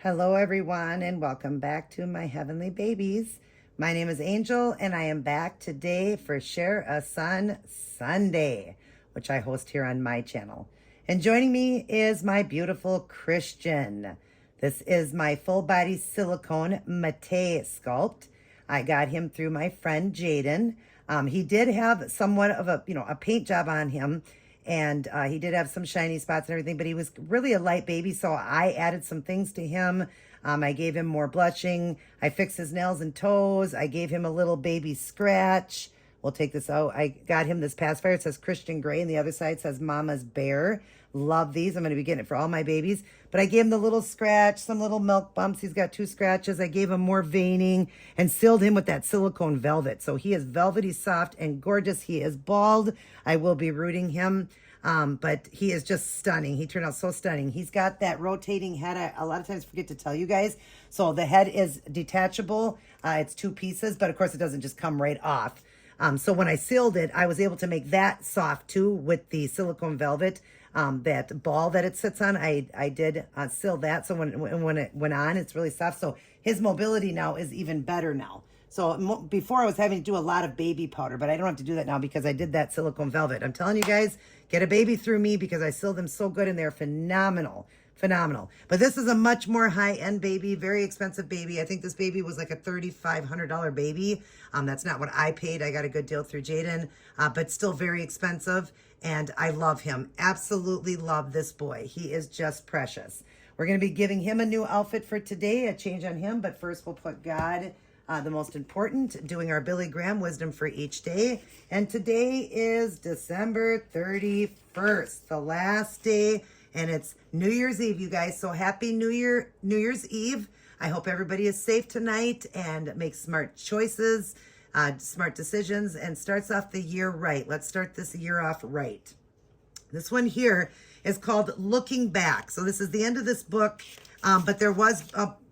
Hello, everyone, and welcome back to my heavenly babies. My name is Angel, and I am back today for Share a Sun Sunday, which I host here on my channel. And joining me is my beautiful Christian. This is my full body silicone mate sculpt. I got him through my friend Jaden. He did have somewhat of a paint job on him, and he did have some shiny spots and everything, but he was really a light baby, so I added some things to him. I gave him more blushing. I fixed his nails and toes. I gave him a little baby scratch. We'll take this out. I got him this pacifier. It says Christian Gray, and the other side says Mama's Bear. Love these. I'm going to be getting it for all my babies. But I gave him the little scratch, some little milk bumps. He's got 2 scratches. I gave him more veining and sealed him with that silicone velvet. So he is velvety soft and gorgeous. He is bald. I will be rooting him. But he is just stunning. He turned out so stunning. He's got that rotating head. I a lot of times forget to tell you guys. So the head is detachable. It's 2 pieces, but of course it doesn't just come right off. So when I sealed it, I was able to make that soft too with the silicone velvet. That ball that it sits on, I did seal that. So when it went on, it's really soft. So his mobility now is even better now. So before I was having to do a lot of baby powder, but I don't have to do that now because I did that silicone velvet. I'm telling you guys, get a baby through me because I sealed them so good and they're phenomenal. Phenomenal. But this is a much more high-end baby, very expensive baby. I think this baby was like a $3,500 baby. That's not what I paid. I got a good deal through Jaden, but still very expensive. And I love him. Absolutely love this boy. He is just precious. We're going to be giving him a new outfit for today, a change on him. But first we'll put God, the most important, doing our Billy Graham wisdom for each day. And today is December 31st, the last day. And it's New Year's Eve, you guys. So happy New Year's Eve. I hope everybody is safe tonight and makes smart choices, smart decisions, and starts off the year right. Let's start this year off right. This one here is called Looking Back. So this is the end of this book, but there was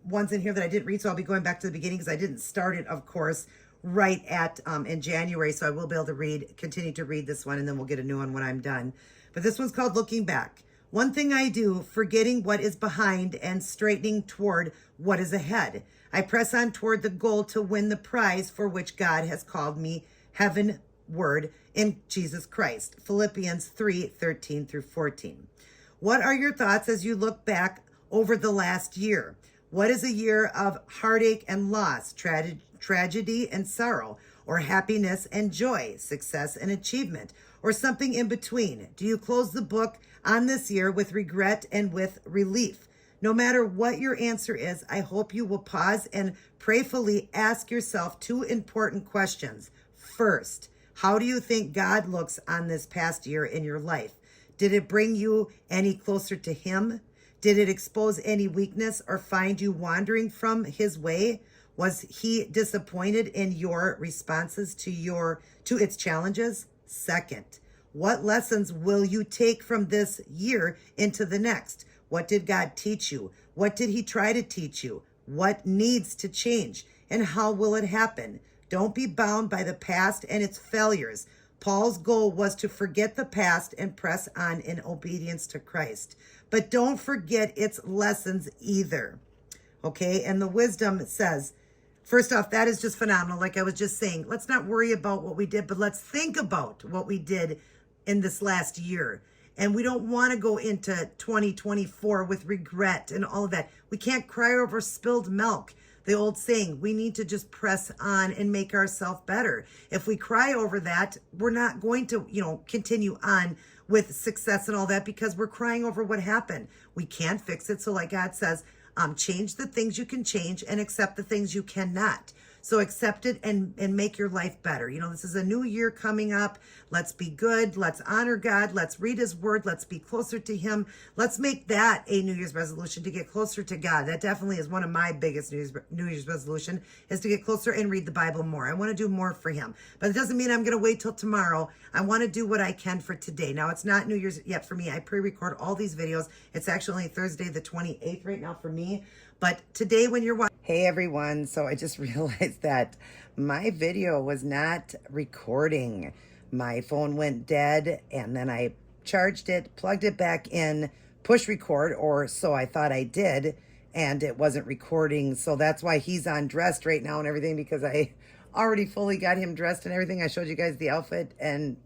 ones in here that I didn't read, so I'll be going back to the beginning because I didn't start it, of course, right at in January. So I will be able to continue to read this one, and then we'll get a new one when I'm done. But this one's called Looking Back. One thing I do, forgetting what is behind and straightening toward what is ahead. I press on toward the goal to win the prize for which God has called me heavenward in Jesus Christ. Philippians 3:13 through 14. What are your thoughts as you look back over the last year? What is a year of heartache and loss, tragedy and sorrow, or happiness and joy, success and achievement, or something in between? Do you close the book on this year with regret and with relief? No matter what your answer is, I hope you will pause and prayerfully ask yourself 2 important questions. First, how do you think God looks on this past year in your life? Did it bring you any closer to Him? Did it expose any weakness or find you wandering from His way? Was He disappointed in your responses to its challenges? Second, what lessons will you take from this year into the next? What did God teach you? What did He try to teach you? What needs to change? And how will it happen? Don't be bound by the past and its failures. Paul's goal was to forget the past and press on in obedience to Christ. But don't forget its lessons either. Okay, and the wisdom says, first off, that is just phenomenal. Like I was just saying, let's not worry about what we did, but let's think about what we did in this last year. And we don't want to go into 2024 with regret and all of that. We can't cry over spilled milk. The old saying, we need to just press on and make ourselves better. If we cry over that, we're not going to, continue on with success and all that because we're crying over what happened. We can't fix it. So like God says, change the things you can change and accept the things you cannot. So accept it and make your life better. This is a new year coming up. Let's be good. Let's honor God. Let's read His word. Let's be closer to Him. Let's make that a New Year's resolution to get closer to God. That definitely is one of my biggest New Year's resolution is to get closer and read the Bible more. I want to do more for Him. But it doesn't mean I'm going to wait till tomorrow. I want to do what I can for today. Now, it's not New Year's yet for me. I pre-record all these videos. It's actually Thursday the 28th right now for me. But today when you're watching... Hey everyone, so I just realized that my video was not recording. My phone went dead and then I charged it, plugged it back in, push record, or so I thought I did, and it wasn't recording. So that's why he's undressed right now and everything, because I already fully got him dressed and everything. I showed you guys the outfit and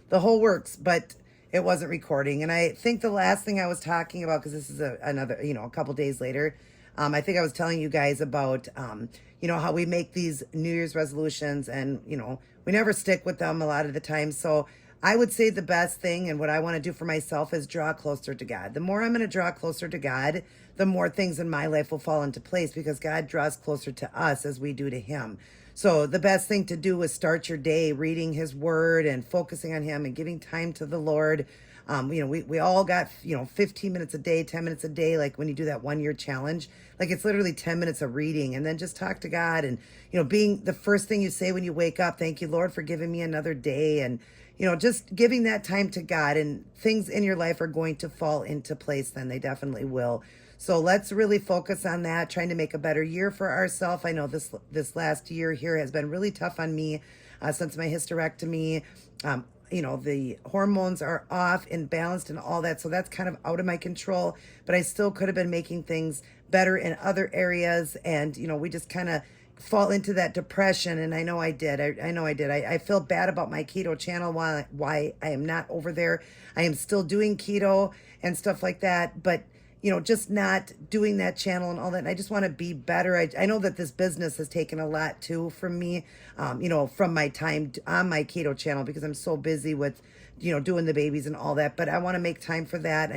the whole works, but it wasn't recording. And I think the last thing I was talking about, because this is another, a couple days later, I think I was telling you guys about, how we make these New Year's resolutions and, we never stick with them a lot of the time. So I would say the best thing and what I want to do for myself is draw closer to God. The more I'm going to draw closer to God, the more things in my life will fall into place, because God draws closer to us as we do to him. So the best thing to do is start your day reading his word and focusing on him and giving time to the Lord. We all got, 15 minutes a day, 10 minutes a day. Like when you do that 1 year challenge, like it's literally 10 minutes of reading, and then just talk to God and, being the first thing you say when you wake up, thank you, Lord, for giving me another day. And, just giving that time to God, and things in your life are going to fall into place. Then they definitely will. So let's really focus on that, trying to make a better year for ourselves. I know this last year here has been really tough on me since my hysterectomy. The hormones are off and balanced and all that. So that's kind of out of my control, but I still could have been making things better in other areas. And, we just kind of fall into that depression. And I know I did. I know I did. I feel bad about my keto channel, why I am not over there. I am still doing keto and stuff like that, but just not doing that channel and all that. And I just want to be better. I know that this business has taken a lot too from me, from my time on my keto channel, because I'm so busy with, doing the babies and all that. But I want to make time for that.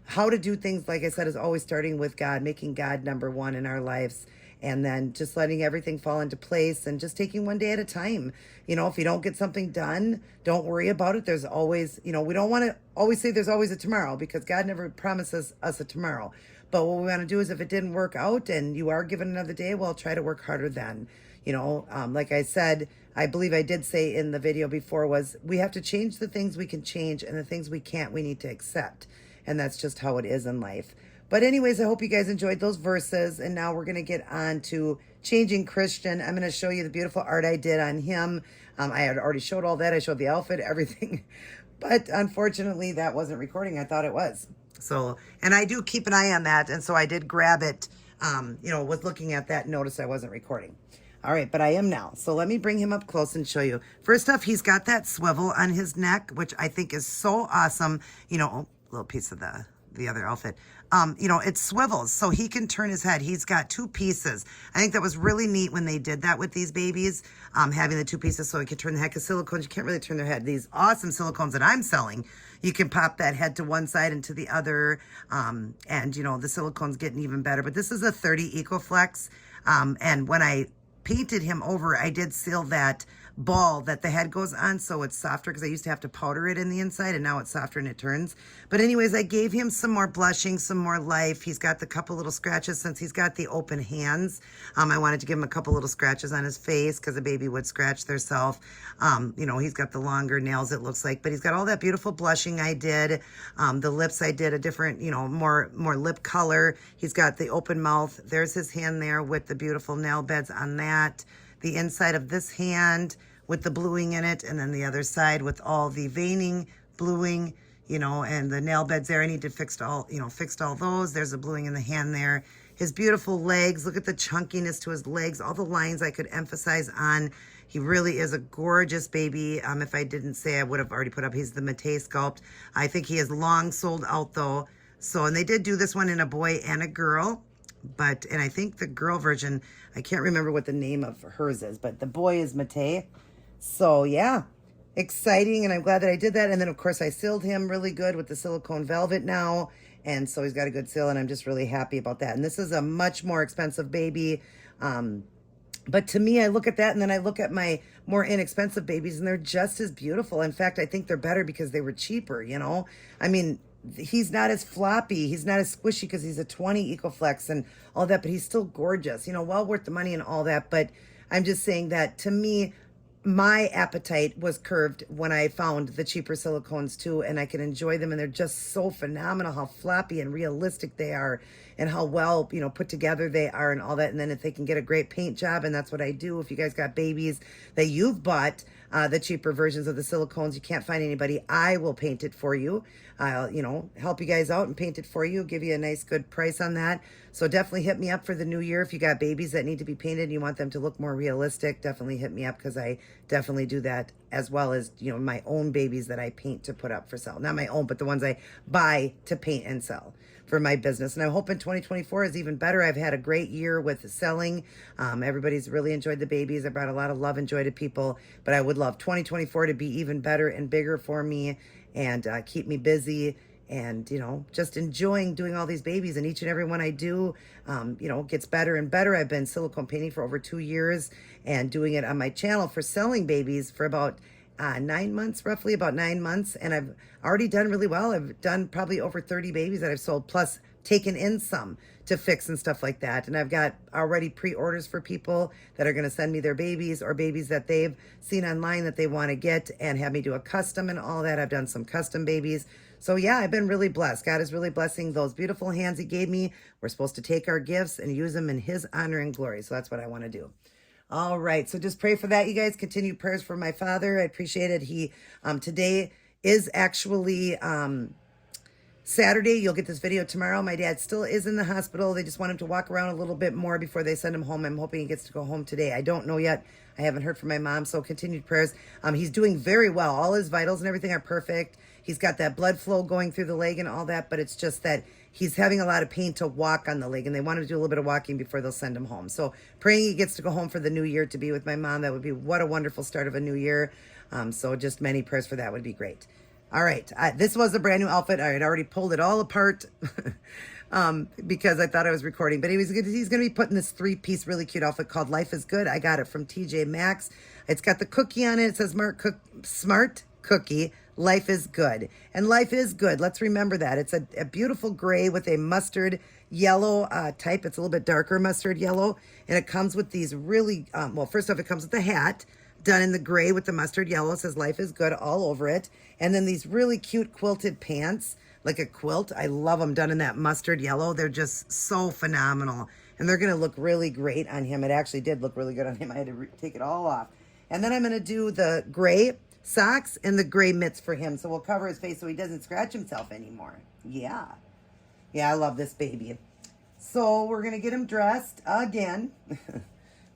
How to do things, like I said, is always starting with God, making God number one in our lives. And then just letting everything fall into place and just taking one day at a time. If you don't get something done, don't worry about it. There's always, we don't want to always say there's always a tomorrow, because God never promises us a tomorrow. But what we want to do is, if it didn't work out and you are given another day, well, try to work harder then. Like I said, I believe I did say in the video before, was we have to change the things we can change, and the things we can't, we need to accept. And that's just how it is in life. But anyways, I hope you guys enjoyed those verses. And now we're going to get on to Changing Christian. I'm going to show you the beautiful art I did on him. I had already showed all that. I showed the outfit, everything. But unfortunately, that wasn't recording. I thought it was. So, and I do keep an eye on that. And so I did grab it, was looking at that and noticed I wasn't recording. All right, but I am now. So let me bring him up close and show you. First off, he's got that swivel on his neck, which I think is so awesome. Little piece of the other outfit. It swivels so he can turn his head. He's got two pieces. I think that was really neat when they did that with these babies, having the two pieces so he could turn the head. Because silicones, you can't really turn their head. These awesome silicones that I'm selling, you can pop that head to one side and to the other. And, the silicone's getting even better. But this is a 30 EcoFlex. And when I painted him over, I did seal that ball that the head goes on so it's softer, because I used to have to powder it in the inside, and now it's softer and it turns. But anyways, I gave him some more blushing, some more life. He's got the couple little scratches since he's got the open hands. I wanted to give him a couple little scratches on his face, because a baby would scratch theirself. He's got the longer nails, it looks like, but he's got all that beautiful blushing I did. The lips, I did a different, more lip color. He's got the open mouth. There's his hand there with the beautiful nail beds on that. The inside of this hand with the bluing in it, and then the other side with all the veining, bluing, and the nail beds there. I need to fixed all those. There's the bluing in the hand there. His beautiful legs. Look at the chunkiness to his legs. All the lines I could emphasize on. He really is a gorgeous baby. If I didn't say, I would have already put up. He's the Matei sculpt. I think he is long sold out though. So, and they did do this one in a boy and a girl. And I think the girl version, I can't remember what the name of hers is, but the boy is Matei. So yeah, exciting. And I'm glad that I did that. And then of course I sealed him really good with the silicone velvet now. And so he's got a good seal, and I'm just really happy about that. And this is a much more expensive baby. But to me, I look at that and then I look at my more inexpensive babies, and they're just as beautiful. In fact, I think they're better because they were cheaper, I mean, he's not as floppy, he's not as squishy because he's a 20 EcoFlex and all that, but he's still gorgeous, well worth the money and all that. But I'm just saying that to me, my appetite was curved when I found the cheaper silicones too, and I can enjoy them, and they're just so phenomenal how floppy and realistic they are. and how well, put together they are and all that. And then if they can get a great paint job, and that's what I do. If you guys got babies that you've bought, the cheaper versions of the silicones, you can't find anybody, I will paint it for you. I'll, help you guys out and paint it for you, give you a nice good price on that. So definitely hit me up for the new year. If you got babies that need to be painted and you want them to look more realistic, definitely hit me up, because I definitely do that, as well as, my own babies that I paint to put up for sale. Not my own, but the ones I buy to paint and sell for my business. And I'm hoping 2024 is even better. I've had a great year with selling. Everybody's really enjoyed the babies. I brought a lot of love and joy to people, but I would love 2024 to be even better and bigger for me, and keep me busy, and just enjoying doing all these babies. And each and every one I do gets better and better. I've been silicone painting for over 2 years and doing it on my channel for selling babies for about 9 months, roughly about 9 months. And I've already done really well. I've done probably over 30 babies that I've sold, plus taken in some to fix and stuff like that. And I've got already pre-orders for people that are going to send me their babies, or babies that they've seen online that they want to get and have me do a custom and all that. I've done some custom babies. So yeah, I've been really blessed. God is really blessing those beautiful hands he gave me. We're supposed to take our gifts and use them in his honor and glory. So that's what I want to do. All right. So just pray for that, you guys. Continue prayers for my father. I appreciate it. He, today is actually, Saturday. You'll get this video tomorrow. My dad still is in the hospital. They just want him to walk around a little bit more before they send him home. I'm hoping he gets to go home today. I don't know yet. I haven't heard from my mom, so continued prayers. He's doing very well. All his vitals and everything are perfect. He's got that blood flow going through the leg and all that, but it's just that he's having a lot of pain to walk on the leg, and they want him to do a little bit of walking before they'll send him home. So praying he gets to go home for the new year to be with my mom. That would be what a wonderful start of a new year. So just many prayers for that would be great. All right. This was a brand new outfit. I had already pulled it all apart because I thought I was recording. But he's going to be putting this 3-piece really cute outfit called Life is Good. I got it from TJ Maxx. It's got the cookie on it. It says Smart Cookie. Life is good. And life is good. Let's remember that. It's a beautiful gray with a mustard yellow type. It's a little bit darker mustard yellow. And it comes with these really, well, first off, it comes with the hat done in the gray with the mustard yellow. It says Life is Good all over it. And then these really cute quilted pants, like a quilt. I love them done in that mustard yellow. They're just so phenomenal. And they're going to look really great on him. It actually did look really good on him. I had to take it all off. And then I'm going to do the gray socks and the gray mitts for him. So we'll cover his face so he doesn't scratch himself anymore. Yeah. Yeah, I love this baby. So we're going to get him dressed again.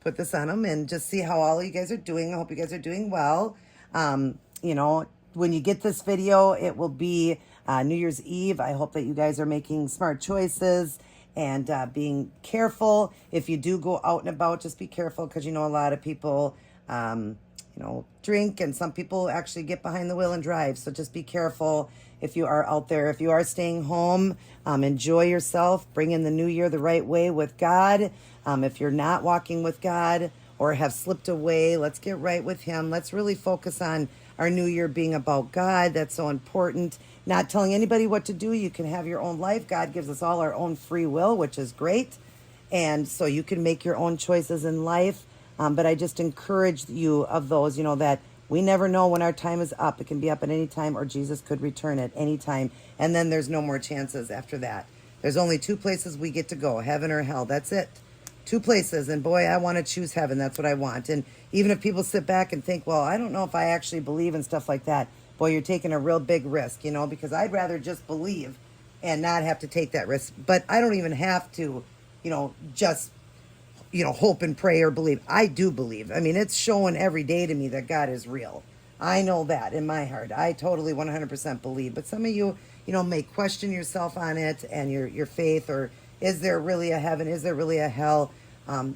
Put this on him and just see how all of you guys are doing. I hope you guys are doing well. When you get this video, it will be New Year's Eve. I hope that you guys are making smart choices and being careful. If you do go out and about, just be careful, because a lot of people drink, and some people actually get behind the wheel and drive. So just be careful if you are out there. If you are staying home, enjoy yourself. Bring in the new year the right way with God. If you're not walking with God or have slipped away, let's get right with him. Let's really focus on our new year being about God. That's so important. Not telling anybody what to do. You can have your own life. God gives us all our own free will, which is great. And so you can make your own choices in life. But I just encourage you of those, that we never know when our time is up. It can be up at any time, or Jesus could return at any time. And then there's no more chances after that. There's only 2 places we get to go, heaven or hell. That's it. 2 places. And boy, I want to choose heaven. That's what I want. And even if people sit back and think, well, I don't know if I actually believe in stuff like that. Boy, you're taking a real big risk, because I'd rather just believe and not have to take that risk. But I don't even have to, just hope and pray or believe. I do believe. I mean, it's showing every day to me that God is real. I know that in my heart. I totally 100% believe. But some of you, may question yourself on it and your faith, or is there really a heaven? Is there really a hell?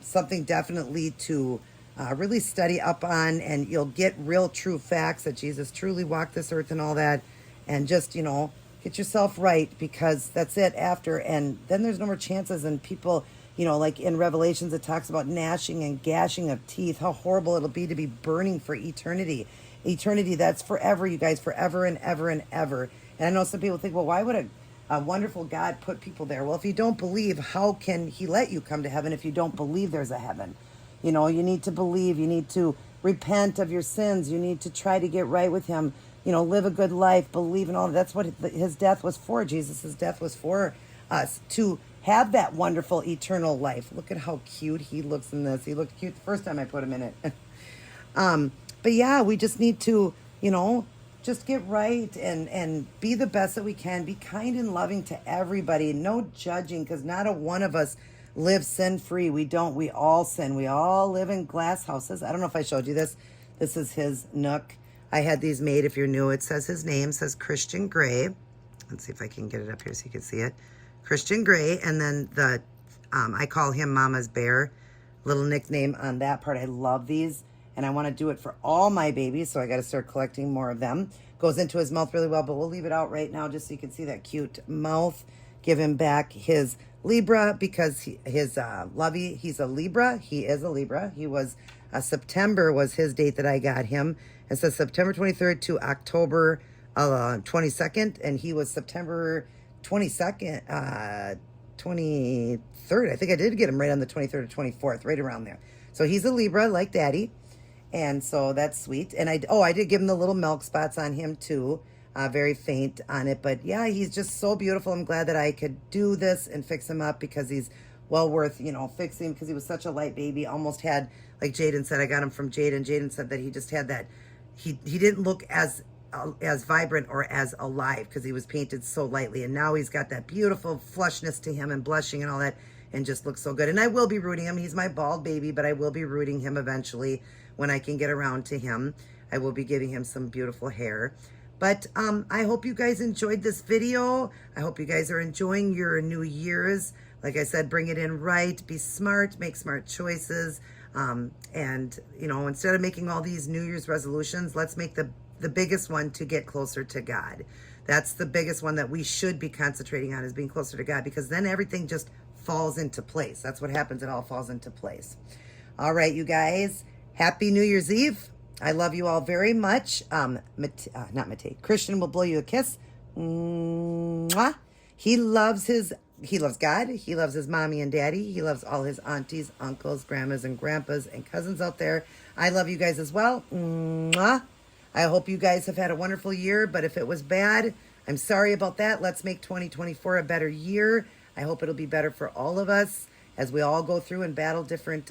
Something definitely to really study up on, and you'll get real true facts that Jesus truly walked this earth and all that. And just, get yourself right, because that's it after. And then there's no more chances. And people, like in Revelations, it talks about gnashing and gashing of teeth, how horrible it'll be to be burning for eternity. Eternity, that's forever, you guys, forever and ever and ever. And I know some people think, well, why would a wonderful God put people there? Well, if you don't believe, how can he let you come to heaven if you don't believe there's a heaven? You need to believe. You need to repent of your sins. You need to try to get right with him. Live a good life, believe in all. That's what his death was for. Jesus' death was for us, to have that wonderful eternal life. Look at how cute he looks in this. He looked cute the first time I put him in it. But yeah, we just need to, just get right and be the best that we can. Be kind and loving to everybody. No judging, because not a one of us live sin-free. We don't. We all sin. We all live in glass houses. I don't know if I showed you this. This is his nook. I had these made. If you're new, it says his name, says Christian Gray. Let's see if I can get it up here so you can see it. Christian Gray. And then I call him Mama's Bear. Little nickname on that part. I love these. And I want to do it for all my babies, so I got to start collecting more of them. Goes into his mouth really well, but we'll leave it out right now just so you can see that cute mouth. Give him back his Libra, because his Lovey, he's a Libra. He is a Libra. He was, September was his date that I got him. It says September 23rd to October 22nd, and he was September 22nd, 23rd. I think I did get him right on the 23rd or 24th, right around there. So he's a Libra, like Daddy. And so that's sweet. And I did give him the little milk spots on him too. Very faint on it. But yeah, he's just so beautiful. I'm glad that I could do this and fix him up, because he's well worth, fixing, because he was such a light baby. Almost had, like Jaden said, I got him from Jaden. Jaden said that he just had that, he didn't look as vibrant or as alive because he was painted so lightly. And now he's got that beautiful flushness to him and blushing and all that, and just looks so good. And I will be rooting him. He's my bald baby, but I will be rooting him eventually when I can get around to him. I will be giving him some beautiful hair. But I hope you guys enjoyed this video. I hope you guys are enjoying your New Year's. Like I said, bring it in right, be smart, make smart choices. And, instead of making all these New Year's resolutions, let's make the biggest one to get closer to God. That's the biggest one that we should be concentrating on, is being closer to God, because then everything just falls into place. That's what happens. It all falls into place. All right, you guys. Happy New Year's Eve. I love you all very much. Christian will blow you a kiss. Mwah. He loves God. He loves his mommy and daddy. He loves all his aunties, uncles, grandmas, and grandpas, and cousins out there. I love you guys as well. Mwah. I hope you guys have had a wonderful year, but if it was bad, I'm sorry about that. Let's make 2024 a better year. I hope it'll be better for all of us as we all go through and battle different,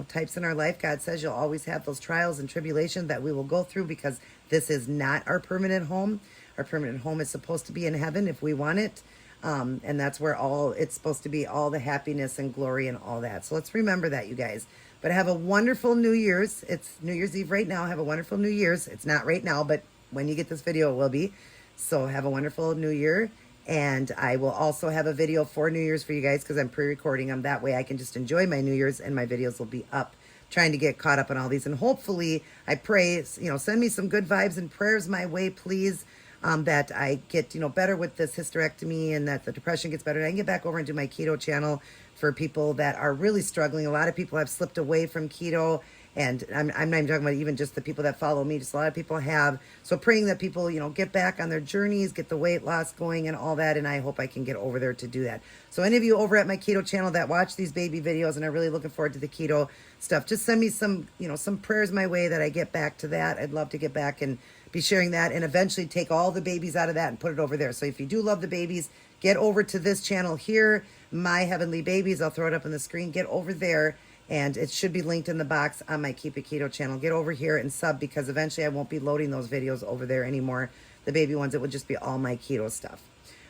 types in our life. God says you'll always have those trials and tribulations that we will go through, because this is not our permanent home. Our permanent home is supposed to be in heaven if we want it. And that's where it's supposed to be, all the happiness and glory and all that. So let's remember that, you guys. But have a wonderful New Year's. It's New Year's Eve right now. Have a wonderful New Year's. It's not right now, but when you get this video, it will be. So have a wonderful New Year. And I will also have a video for New Year's for you guys, because I'm pre-recording them. That way I can just enjoy my New Year's, and my videos will be up, trying to get caught up on all these. And hopefully, I pray, send me some good vibes and prayers my way, please, that I get, better with this hysterectomy, and that the depression gets better. And I can get back over and do my keto channel for people that are really struggling. A lot of people have slipped away from keto. And I'm not even talking about even just the people that follow me. Just a lot of people have. So praying that people, get back on their journeys, get the weight loss going and all that. And I hope I can get over there to do that. So any of you over at my keto channel that watch these baby videos and are really looking forward to the keto stuff, just send me some, some prayers my way that I get back to that. I'd love to get back and be sharing that, and eventually take all the babies out of that and put it over there. So if you do love the babies, get over to this channel here, My Heavenly Babies. I'll throw it up on the screen. Get over there. And it should be linked in the box on my Keep It Keto channel. Get over here and sub, because eventually I won't be loading those videos over there anymore. The baby ones, it would just be all my keto stuff.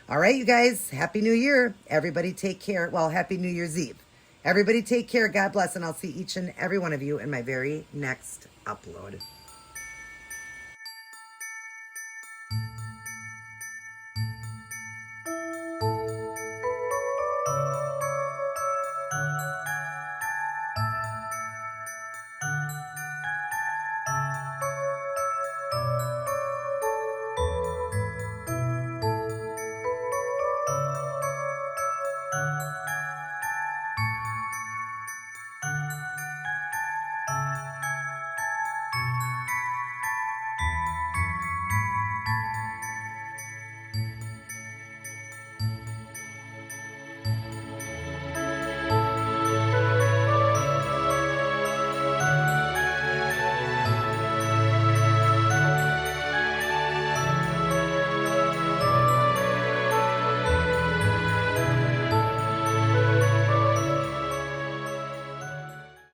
All right, you guys, Happy New Year. Everybody take care. Well, Happy New Year's Eve. Everybody take care. God bless. And I'll see each and every one of you in my very next upload.